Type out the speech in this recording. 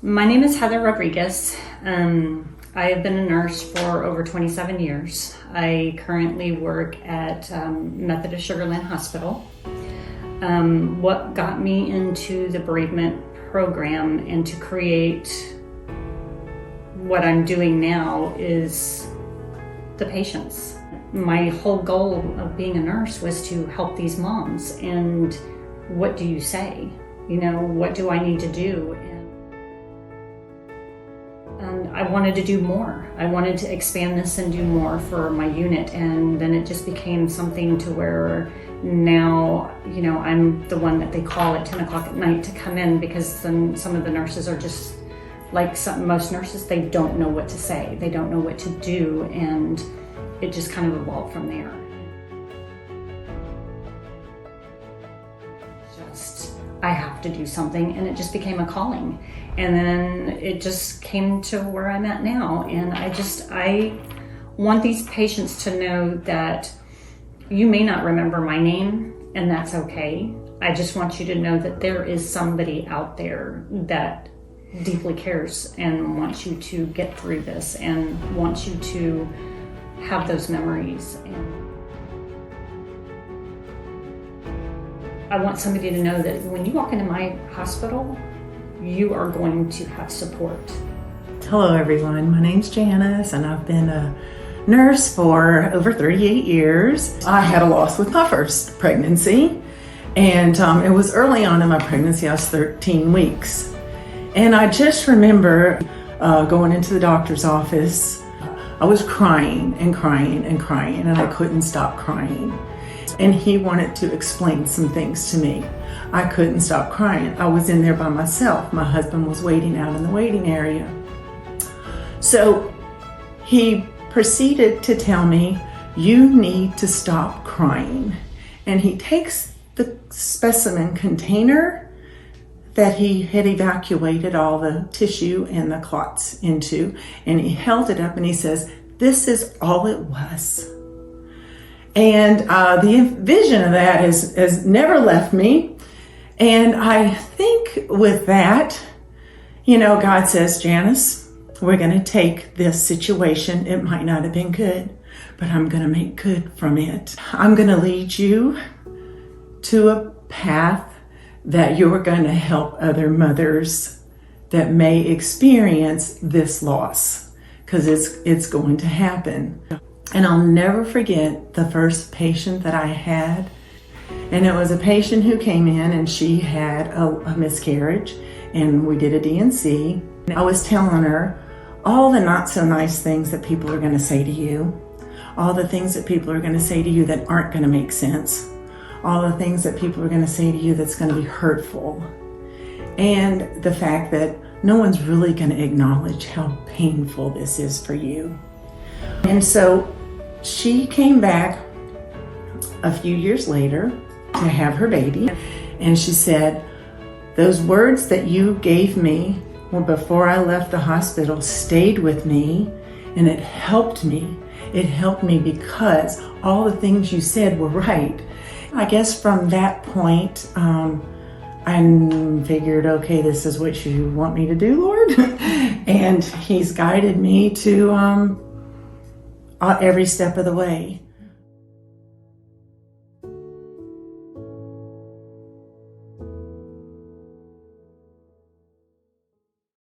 My name is Heather Rodriguez. I have been a nurse for over 27 years. I currently work at Methodist Sugar Land Hospital. What got me into the bereavement program and to create what I'm doing now is the patients. My whole goal of being a nurse was to help these moms. And what do you say? You know, what do I need to do? And I wanted to do more. I wanted to expand this and do more for my unit. And then it just became something to where now, you know, I'm the one that they call at 10 o'clock at night to come in, because then some of the nurses are just like most nurses, they don't know what to say. They don't know what to do. And it just kind of evolved from there. I have to do something, and it just became a calling. And then it just came to where I'm at now. And I want these patients to know that you may not remember my name, and that's okay. I just want you to know that there is somebody out there that deeply cares and wants you to get through this and wants you to have those memories. And I want somebody to know that when you walk into my hospital, you are going to have support. Hello everyone, my name's Janice and I've been a nurse for over 38 years. I had a loss with my first pregnancy, and it was early on in my pregnancy. I was 13 weeks. And I just remember going into the doctor's office. I was crying and crying and crying, and I couldn't stop crying. And he wanted to explain some things to me. I couldn't stop crying. I was in there by myself. My husband was waiting out in the waiting area. So he proceeded to tell me, you need to stop crying. And he takes the specimen container that he had evacuated all the tissue and the clots into, and he held it up and he says, this is all it was. And the vision of that has never left me. And I think with that, you know, God says, Janice, we're going to take this situation. It might not have been good, but I'm going to make good from it. I'm going to lead you to a path that you're going to help other mothers that may experience this loss, because it's going to happen. And I'll never forget the first patient that I had. And it was a patient who came in and she had a miscarriage, and we did a D&C. I was telling her all the not so nice things that people are going to say to you, all the things that people are going to say to you that aren't going to make sense, all the things that people are going to say to you that's going to be hurtful, and the fact that no one's really going to acknowledge how painful this is for you. And so she came back a few years later to have her baby, and she said, those words that you gave me before I left the hospital stayed with me, and it helped me. It helped me because all the things you said were right. I guess from that point, I figured, okay, this is what you want me to do, Lord. And He's guided me to every step of the way.